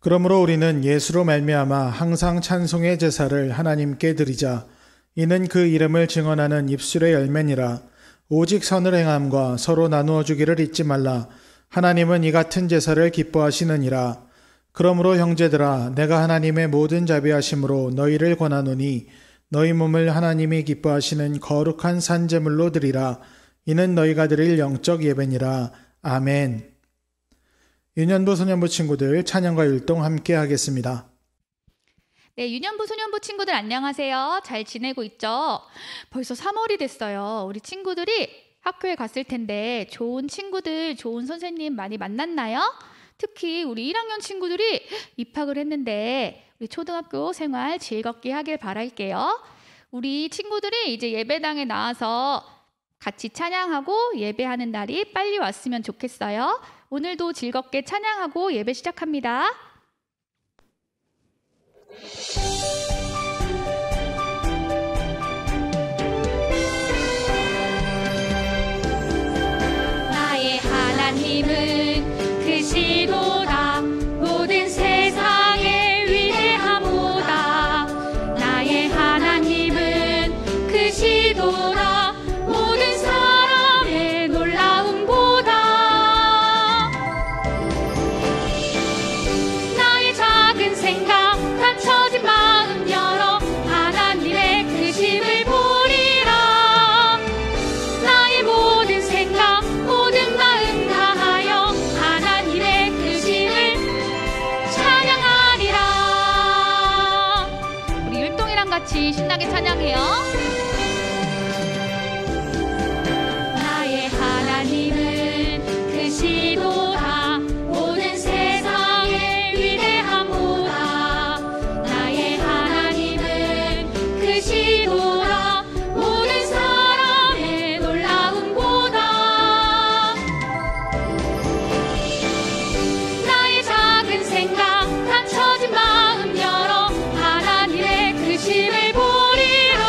그러므로 우리는 예수로 말미암아 항상 찬송의 제사를 하나님께 드리자. 이는 그 이름을 증언하는 입술의 열매니라. 오직 선을 행함과 서로 나누어 주기를 잊지 말라. 하나님은 이 같은 제사를 기뻐하시느니라. 그러므로 형제들아, 내가 하나님의 모든 자비하심으로 너희를 권하노니 너희 몸을 하나님이 기뻐하시는 거룩한 산제물로 드리라. 이는 너희가 드릴 영적 예배니라. 아멘. 유년부 소년부 친구들 찬양과 율동 함께 하겠습니다. 네, 유년부 소년부 친구들 안녕하세요. 잘 지내고 있죠? 벌써 3월이 됐어요. 우리 친구들이 학교에 갔을 텐데 좋은 친구들, 좋은 선생님 많이 만났나요? 특히 우리 1학년 친구들이 입학을 했는데 우리 초등학교 생활 즐겁게 하길 바랄게요. 우리 친구들이 이제 예배당에 나와서 같이 찬양하고 예배하는 날이 빨리 왔으면 좋겠어요. 오늘도 즐겁게 찬양하고 예배 시작합니다. 나의 하나님은 크시도다. 모든 세상에 위대하모다. 나의 하나님은 크시도다. 모든 사람의 놀라움보다. 나의 작은 생각 닫혀진 마음 열어 하나님의 크심을 보리라. 나의 모든 생각 모든 마음 다하여 하나님의 크심을 찬양하리라. 우리 율동이랑 같이 신나게 찬양해요. 나의 하나님은 크시도다. 모든 세상에 위대하모다. 나의 하나님은 크시도다. 모든 사람의 놀라움보다. 나의 작은 생각 닫혀진 마음 열어 하나님의 크심을 보리라.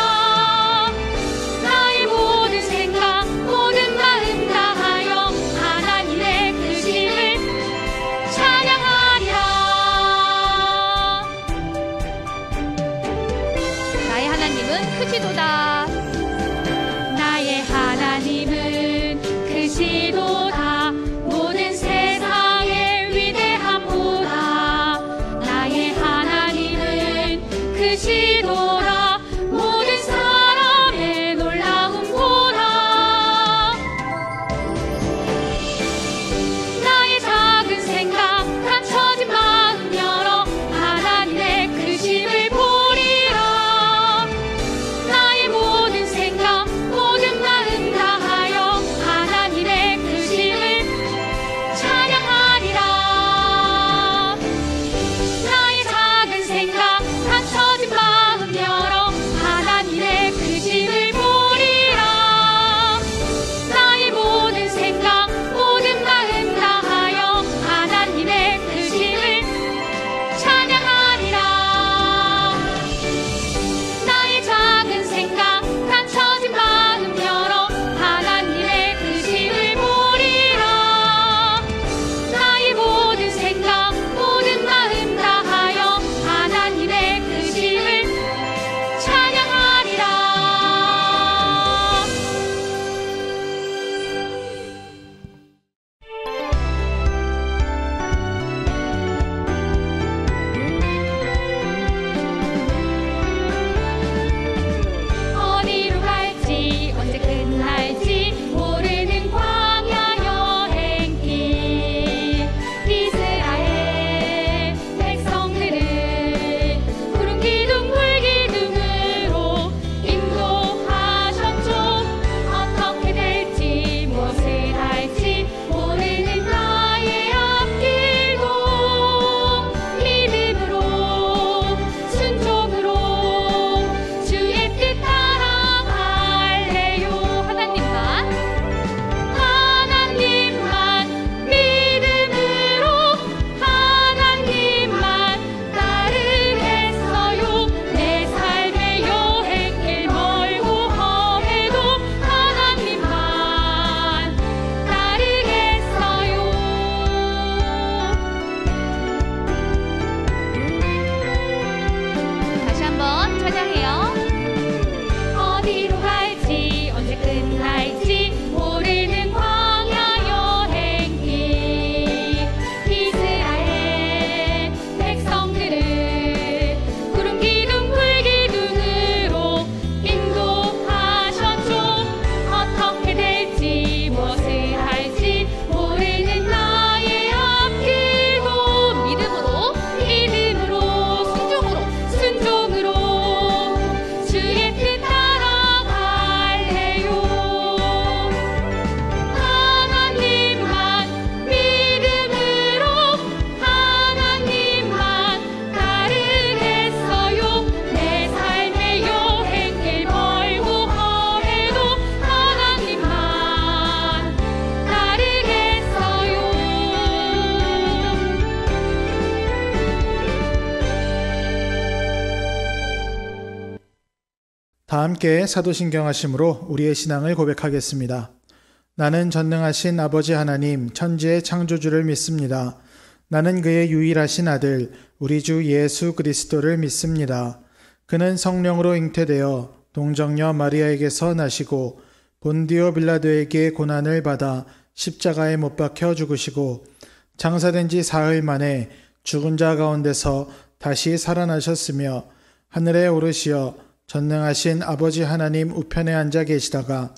다 함께 사도신경 하심으로 우리의 신앙을 고백하겠습니다. 나는 전능하신 아버지 하나님 천지의 창조주를 믿습니다. 나는 그의 유일하신 아들 우리 주 예수 그리스도를 믿습니다. 그는 성령으로 잉태되어 동정녀 마리아에게서 나시고 본디오 빌라도에게 고난을 받아 십자가에 못 박혀 죽으시고 장사된 지 사흘 만에 죽은 자 가운데서 다시 살아나셨으며 하늘에 오르시어 전능하신 아버지 하나님 우편에 앉아 계시다가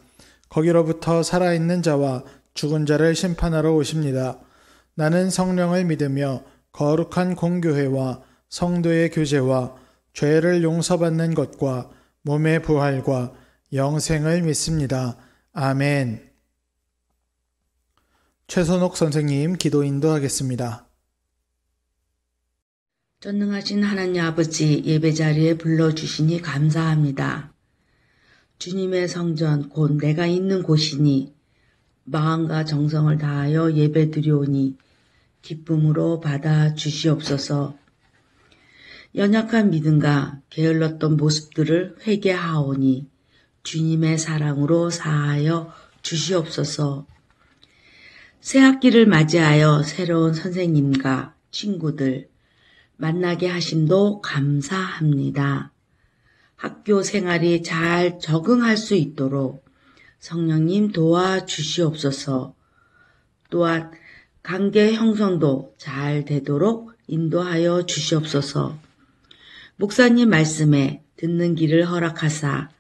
거기로부터 살아있는 자와 죽은 자를 심판하러 오십니다. 나는 성령을 믿으며 거룩한 공교회와 성도의 교제와 죄를 용서받는 것과 몸의 부활과 영생을 믿습니다. 아멘. 최선옥 선생님 기도 인도하겠습니다. 전능하신 하나님 아버지 예배 자리에 불러주시니 감사합니다. 주님의 성전 곧 내가 있는 곳이니 마음과 정성을 다하여 예배 드리오니 기쁨으로 받아 주시옵소서. 연약한 믿음과 게을렀던 모습들을 회개하오니 주님의 사랑으로 사하여 주시옵소서. 새 학기를 맞이하여 새로운 선생님과 친구들 만나게 하심도 감사합니다. 학교 생활이 잘 적응할 수 있도록 성령님 도와주시옵소서. 또한 관계 형성도 잘 되도록 인도하여 주시옵소서. 목사님 말씀에 듣는 길을 허락하사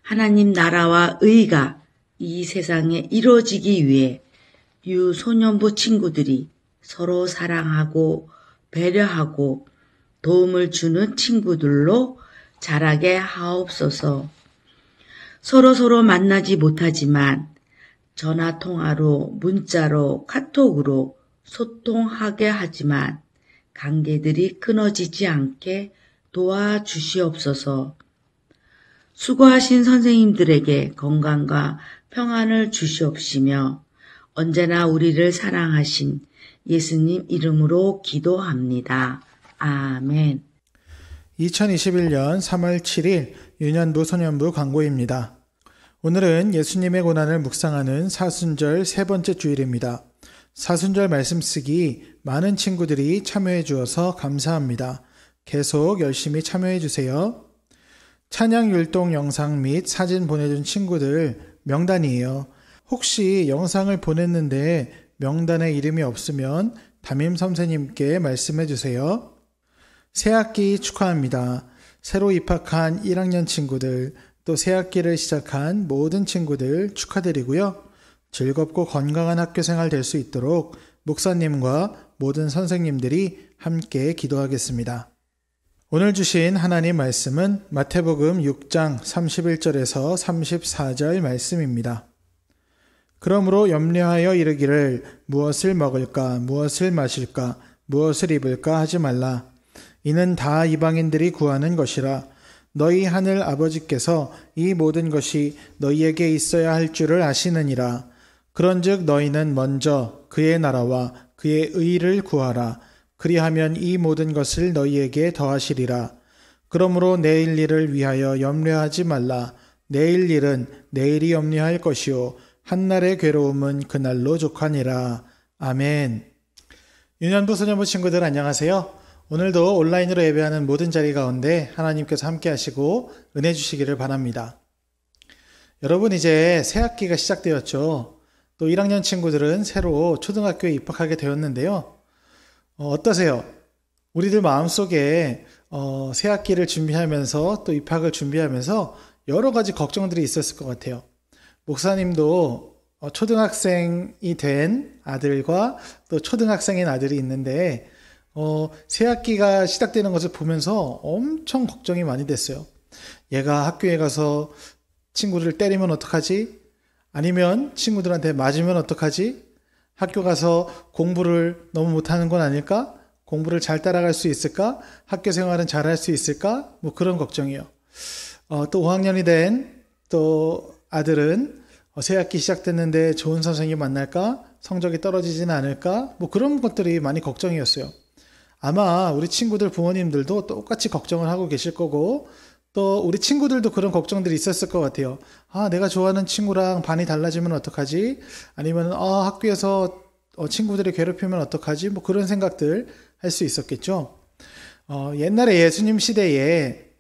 하나님 나라와 의가 이 세상에 이루어지기 위해 유소년부 친구들이 서로 사랑하고 배려하고 도움을 주는 친구들로 자라게 하옵소서. 서로 만나지 못하지만 전화 통화로, 문자로, 카톡으로 소통하게 하지만 관계들이 끊어지지 않게 도와주시옵소서. 수고하신 선생님들에게 건강과 평안을 주시옵시며 언제나 우리를 사랑하신 예수님 이름으로 기도합니다. 아멘. 2021년 3월 7일 유년부 소년부 광고입니다. 오늘은 예수님의 고난을 묵상하는 사순절 세 번째 주일입니다. 사순절 말씀 쓰기 많은 친구들이 참여해 주어서 감사합니다. 계속 열심히 참여해 주세요. 찬양 율동 영상 및 사진 보내준 친구들 명단이에요. 혹시 영상을 보냈는데 명단에 이름이 없으면 담임 선생님께 말씀해 주세요. 새학기 축하합니다. 새로 입학한 1학년 친구들, 또 새학기를 시작한 모든 친구들 축하드리고요. 즐겁고 건강한 학교생활 될 수 있도록 목사님과 모든 선생님들이 함께 기도하겠습니다. 오늘 주신 하나님 말씀은 마태복음 6장 31절에서 34절 말씀입니다. 그러므로 염려하여 이르기를 무엇을 먹을까, 무엇을 마실까, 무엇을 입을까 하지 말라. 이는 다 이방인들이 구하는 것이라. 너희 하늘 아버지께서 이 모든 것이 너희에게 있어야 할 줄을 아시느니라. 그런즉 너희는 먼저 그의 나라와 그의 의를 구하라. 그리하면 이 모든 것을 너희에게 더하시리라. 그러므로 내일 일을 위하여 염려하지 말라. 내일 일은 내일이 염려할 것이요 한날의 괴로움은 그날로 족하니라. 아멘. 유년부 소년부 친구들 안녕하세요. 오늘도 온라인으로 예배하는 모든 자리 가운데 하나님께서 함께 하시고 은혜 주시기를 바랍니다. 여러분 이제 새학기가 시작되었죠. 또 1학년 친구들은 새로 초등학교에 입학하게 되었는데요. 어떠세요? 우리들 마음속에 새학기를 준비하면서 또 입학을 준비하면서 여러 가지 걱정들이 있었을 것 같아요. 목사님도 초등학생이 된 아들과 또 초등학생인 아들이 있는데 새학기가 시작되는 것을 보면서 엄청 걱정이 많이 됐어요. 얘가 학교에 가서 친구를 때리면 어떡하지? 아니면 친구들한테 맞으면 어떡하지? 학교 가서 공부를 너무 못하는 건 아닐까? 공부를 잘 따라갈 수 있을까? 학교 생활은 잘할 수 있을까? 뭐 그런 걱정이요. 또 5학년이 된 또 아들은 새학기 시작됐는데 좋은 선생님 만날까? 성적이 떨어지지는 않을까? 뭐 그런 것들이 많이 걱정이었어요. 아마 우리 친구들 부모님들도 똑같이 걱정을 하고 계실 거고 또 우리 친구들도 그런 걱정들이 있었을 것 같아요. 내가 좋아하는 친구랑 반이 달라지면 어떡하지? 아니면 학교에서 친구들이 괴롭히면 어떡하지? 뭐 그런 생각들 할 수 있었겠죠. 옛날에 예수님 시대에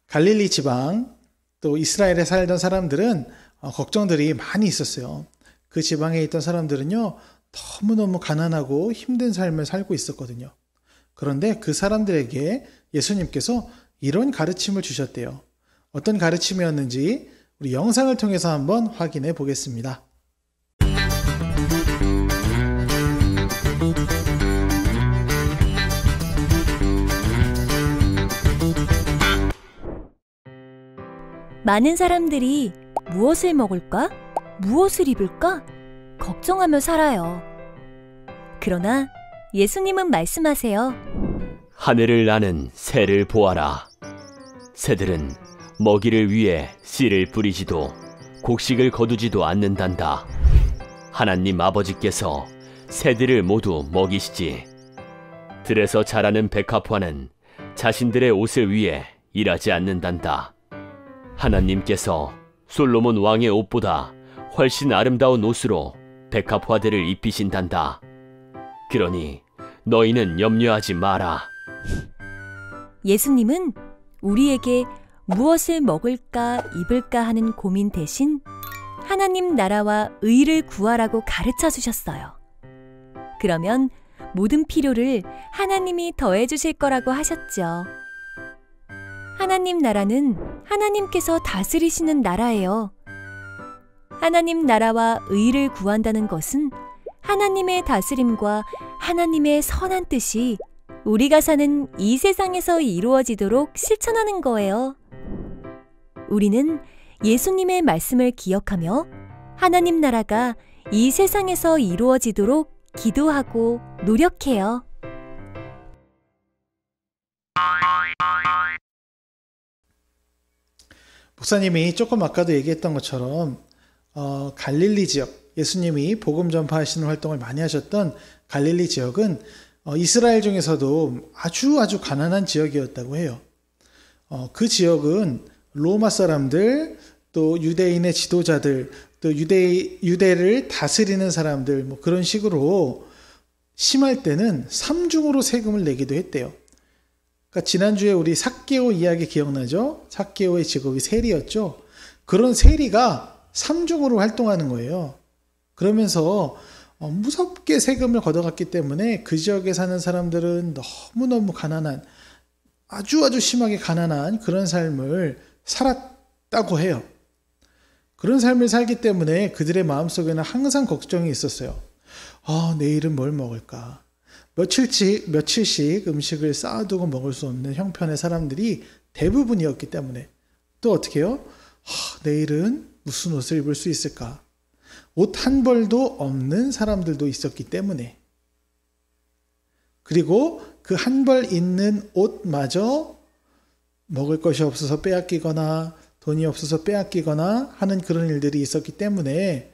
갈릴리 지방 또 이스라엘에 살던 사람들은 걱정들이 많이 있었어요. 그 지방에 있던 사람들은요, 너무너무 가난하고 힘든 삶을 살고 있었거든요. 그런데 그 사람들에게 예수님께서 이런 가르침을 주셨대요. 어떤 가르침이었는지 우리 영상을 통해서 한번 확인해 보겠습니다. 많은 사람들이 무엇을 먹을까? 무엇을 입을까? 걱정하며 살아요. 그러나 예수님은 말씀하세요. 하늘을 나는 새를 보아라. 새들은 먹이를 위해 씨를 뿌리지도 곡식을 거두지도 않는단다. 하나님 아버지께서 새들을 모두 먹이시지. 들에서 자라는 백합화는 자신들의 옷을 위해 일하지 않는단다. 하나님께서 솔로몬 왕의 옷보다 훨씬 아름다운 옷으로 백합화들을 입히신단다. 그러니 너희는 염려하지 마라. 예수님은 우리에게 무엇을 먹을까 입을까 하는 고민 대신 하나님 나라와 의를 구하라고 가르쳐 주셨어요. 그러면 모든 필요를 하나님이 더해 주실 거라고 하셨죠. 하나님 나라는 하나님께서 다스리시는 나라예요. 하나님 나라와 의를 구한다는 것은 하나님의 다스림과 하나님의 선한 뜻이 우리가 사는 이 세상에서 이루어지도록 실천하는 거예요. 우리는 예수님의 말씀을 기억하며 하나님 나라가 이 세상에서 이루어지도록 기도하고 노력해요. 목사님이 조금 아까도 얘기했던 것처럼 갈릴리 지역, 예수님이 복음 전파하시는 활동을 많이 하셨던 갈릴리 지역은 이스라엘 중에서도 아주 가난한 지역이었다고 해요. 그 지역은 로마 사람들, 또 유대인의 지도자들, 또 유대를 다스리는 사람들, 뭐 그런 식으로 심할 때는 삼중으로 세금을 내기도 했대요. 그러니까 지난주에 우리 삭개오 이야기 기억나죠? 삭개오의 직업이 세리였죠. 그런 세리가 삼중으로 활동하는 거예요. 그러면서 무섭게 세금을 걷어갔기 때문에 그 지역에 사는 사람들은 너무너무 가난한, 아주 심하게 가난한 그런 삶을 살았다고 해요. 그런 삶을 살기 때문에 그들의 마음속에는 항상 걱정이 있었어요. 내일은 뭘 먹을까? 며칠씩 음식을 쌓아두고 먹을 수 없는 형편의 사람들이 대부분이었기 때문에. 또 어떻게 해요? 내일은 무슨 옷을 입을 수 있을까? 옷 한 벌도 없는 사람들도 있었기 때문에. 그리고 그 한 벌 있는 옷마저 먹을 것이 없어서 빼앗기거나 돈이 없어서 빼앗기거나 하는 그런 일들이 있었기 때문에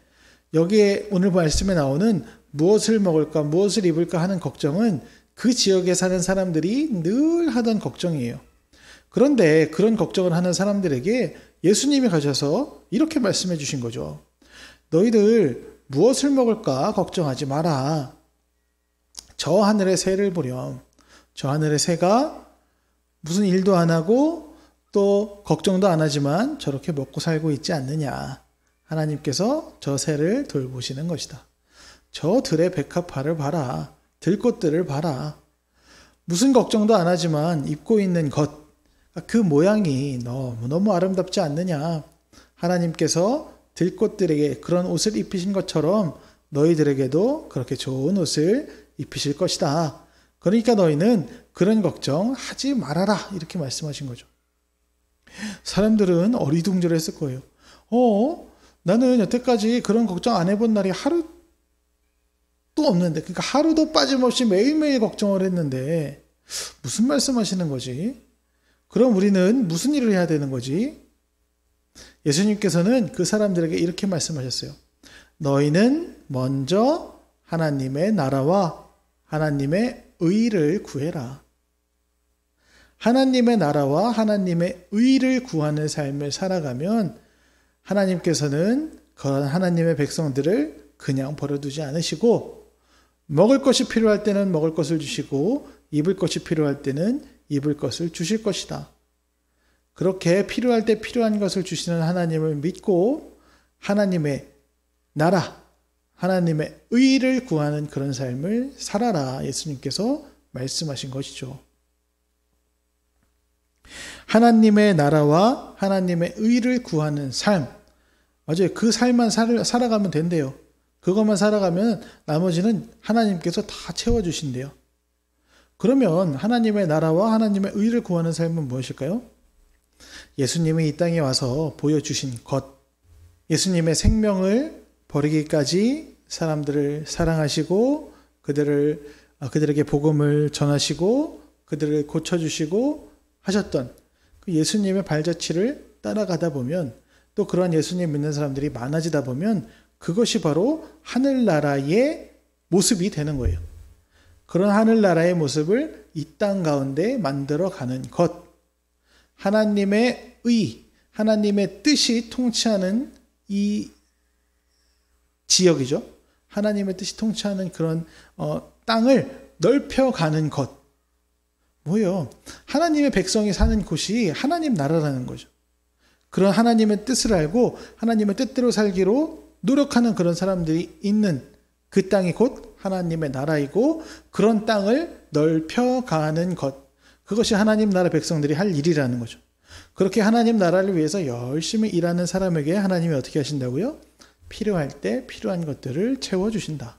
여기에 오늘 말씀에 나오는 무엇을 먹을까, 무엇을 입을까 하는 걱정은 그 지역에 사는 사람들이 늘 하던 걱정이에요. 그런데 그런 걱정을 하는 사람들에게 예수님이 가셔서 이렇게 말씀해 주신 거죠. 너희들 무엇을 먹을까 걱정하지 마라. 저 하늘의 새를 보렴. 저 하늘의 새가 무슨 일도 안 하고 또 걱정도 안 하지만 저렇게 먹고 살고 있지 않느냐. 하나님께서 저 새를 돌보시는 것이다. 저 들의 백합화를 봐라. 들꽃들을 봐라. 무슨 걱정도 안 하지만 입고 있는 것, 그 모양이 너무너무 아름답지 않느냐. 하나님께서 들꽃들에게 그런 옷을 입히신 것처럼 너희들에게도 그렇게 좋은 옷을 입히실 것이다. 그러니까 너희는 그런 걱정 하지 말아라. 이렇게 말씀하신 거죠. 사람들은 어리둥절했을 거예요. 나는 여태까지 그런 걱정 안 해본 날이 하루도 없는데, 그러니까 하루도 빠짐없이 매일매일 걱정을 했는데 무슨 말씀하시는 거지? 그럼 우리는 무슨 일을 해야 되는 거지? 예수님께서는 그 사람들에게 이렇게 말씀하셨어요. 너희는 먼저 하나님의 나라와 하나님의 의를 구해라. 하나님의 나라와 하나님의 의를 구하는 삶을 살아가면 하나님께서는 그런 하나님의 백성들을 그냥 버려두지 않으시고 먹을 것이 필요할 때는 먹을 것을 주시고 입을 것이 필요할 때는 입을 것을 주실 것이다. 그렇게 필요할 때 필요한 것을 주시는 하나님을 믿고 하나님의 나라, 하나님의 의를 구하는 그런 삶을 살아라 예수님께서 말씀하신 것이죠. 하나님의 나라와 하나님의 의를 구하는 삶, 맞아요. 그 삶만 살아가면 된대요. 그것만 살아가면 나머지는 하나님께서 다 채워주신대요. 그러면 하나님의 나라와 하나님의 의를 구하는 삶은 무엇일까요? 예수님이 이 땅에 와서 보여주신 것, 예수님의 생명을 버리기까지 사람들을 사랑하시고 그들에게 복음을 전하시고 그들을 고쳐주시고 하셨던 그 예수님의 발자취를 따라가다 보면 또 그러한 예수님 믿는 사람들이 많아지다 보면 그것이 바로 하늘나라의 모습이 되는 거예요. 그런 하늘나라의 모습을 이 땅 가운데 만들어가는 것, 하나님의 의, 하나님의 뜻이 통치하는 이 지역이죠. 하나님의 뜻이 통치하는 그런 땅을 넓혀가는 것. 뭐예요? 하나님의 백성이 사는 곳이 하나님 나라라는 거죠. 그런 하나님의 뜻을 알고 하나님의 뜻대로 살기로 노력하는 그런 사람들이 있는 그 땅이 곧 하나님의 나라이고 그런 땅을 넓혀가는 것. 그것이 하나님 나라 백성들이 할 일이라는 거죠. 그렇게 하나님 나라를 위해서 열심히 일하는 사람에게 하나님이 어떻게 하신다고요? 필요할 때 필요한 것들을 채워주신다.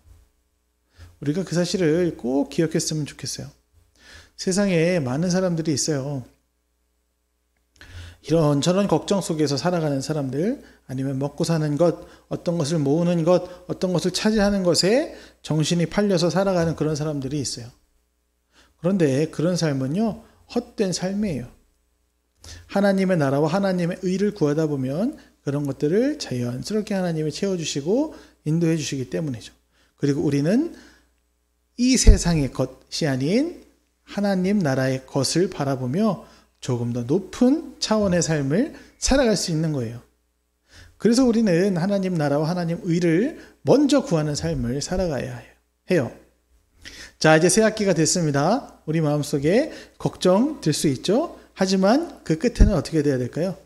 우리가 그 사실을 꼭 기억했으면 좋겠어요. 세상에 많은 사람들이 있어요. 이런저런 걱정 속에서 살아가는 사람들, 아니면 먹고 사는 것, 어떤 것을 모으는 것, 어떤 것을 차지하는 것에 정신이 팔려서 살아가는 그런 사람들이 있어요. 그런데 그런 삶은요, 헛된 삶이에요. 하나님의 나라와 하나님의 의를 구하다 보면 그런 것들을 자연스럽게 하나님이 채워주시고 인도해 주시기 때문이죠. 그리고 우리는 이 세상의 것이 아닌 하나님 나라의 것을 바라보며 조금 더 높은 차원의 삶을 살아갈 수 있는 거예요. 그래서 우리는 하나님 나라와 하나님 의를 먼저 구하는 삶을 살아가야 해요. 자, 이제 새 학기가 됐습니다. 우리 마음속에 걱정 들 수 있죠? 하지만 그 끝에는 어떻게 돼야 될까요?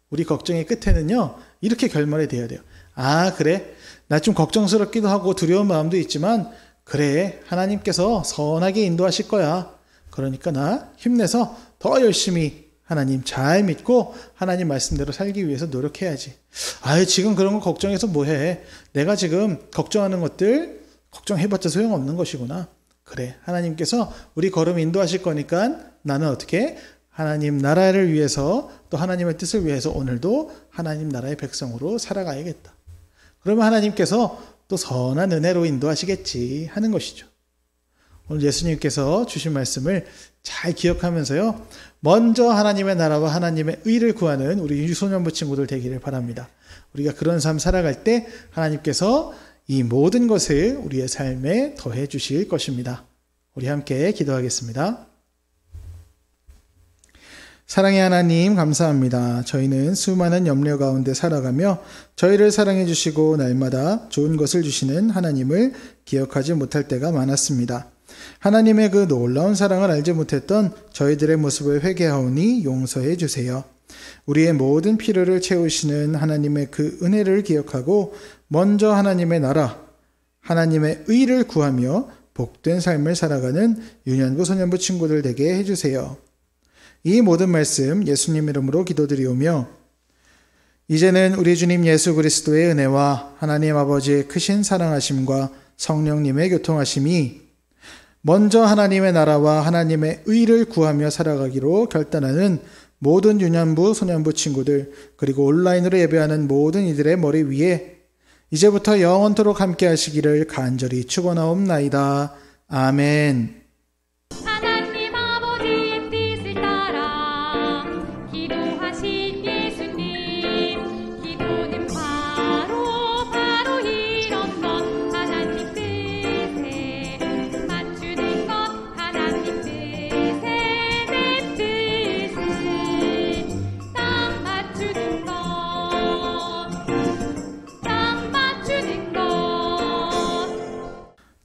우리 걱정의 끝에는요, 이렇게 결말이 돼야 돼요. 아, 그래. 나 좀 걱정스럽기도 하고 두려운 마음도 있지만, 그래. 하나님께서 선하게 인도하실 거야. 그러니까 나 힘내서 더 열심히 하나님 잘 믿고 하나님 말씀대로 살기 위해서 노력해야지. 아유, 지금 그런 거 걱정해서 뭐해. 내가 지금 걱정하는 것들 걱정해봤자 소용없는 것이구나. 그래, 하나님께서 우리 걸음 인도하실 거니까 나는 어떻게 하나님 나라를 위해서 또 하나님의 뜻을 위해서 오늘도 하나님 나라의 백성으로 살아가야겠다. 그러면 하나님께서 또 선한 은혜로 인도하시겠지 하는 것이죠. 오늘 예수님께서 주신 말씀을 잘 기억하면서요, 먼저 하나님의 나라와 하나님의 의를 구하는 우리 유소년부 친구들 되기를 바랍니다. 우리가 그런 삶 살아갈 때 하나님께서 이 모든 것을 우리의 삶에 더해 주실 것입니다. 우리 함께 기도하겠습니다. 사랑의 하나님, 감사합니다. 저희는 수많은 염려 가운데 살아가며 저희를 사랑해 주시고 날마다 좋은 것을 주시는 하나님을 기억하지 못할 때가 많았습니다. 하나님의 그 놀라운 사랑을 알지 못했던 저희들의 모습을 회개하오니 용서해 주세요. 우리의 모든 필요를 채우시는 하나님의 그 은혜를 기억하고 먼저 하나님의 나라, 하나님의 의를 구하며 복된 삶을 살아가는 유년부 소년부 친구들 되게 해주세요. 이 모든 말씀 예수님 이름으로 기도드리오며 이제는 우리 주님 예수 그리스도의 은혜와 하나님 아버지의 크신 사랑하심과 성령님의 교통하심이 먼저 하나님의 나라와 하나님의 의를 구하며 살아가기로 결단하는 모든 유년부 소년부 친구들, 그리고 온라인으로 예배하는 모든 이들의 머리 위에 이제부터 영원토록 함께 하시기를 간절히 축원하옵나이다. 아멘. 하나님 아버지의 뜻을 따라 기도하신 예수님, 기도는 바로 이런 것, 하나님 뜻에 맞추는 것, 하나님 뜻에 내 뜻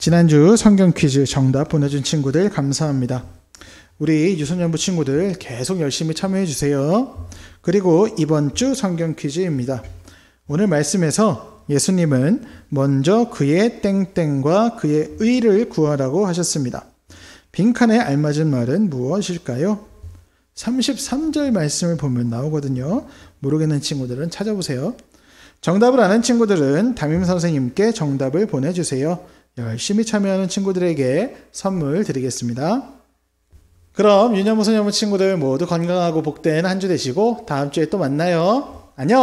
지난주 성경 퀴즈 정답 보내준 친구들 감사합니다. 우리 유소년부 친구들 계속 열심히 참여해 주세요. 그리고 이번 주 성경 퀴즈입니다. 오늘 말씀에서 예수님은 먼저 그의 땡땡과 그의 의를 구하라고 하셨습니다. 빈칸에 알맞은 말은 무엇일까요? 33절 말씀을 보면 나오거든요. 모르겠는 친구들은 찾아보세요. 정답을 아는 친구들은 담임 선생님께 정답을 보내주세요. 열심히 참여하는 친구들에게 선물 드리겠습니다. 그럼 유년부 소년부 친구들 모두 건강하고 복된 한 주 되시고 다음 주에 또 만나요. 안녕.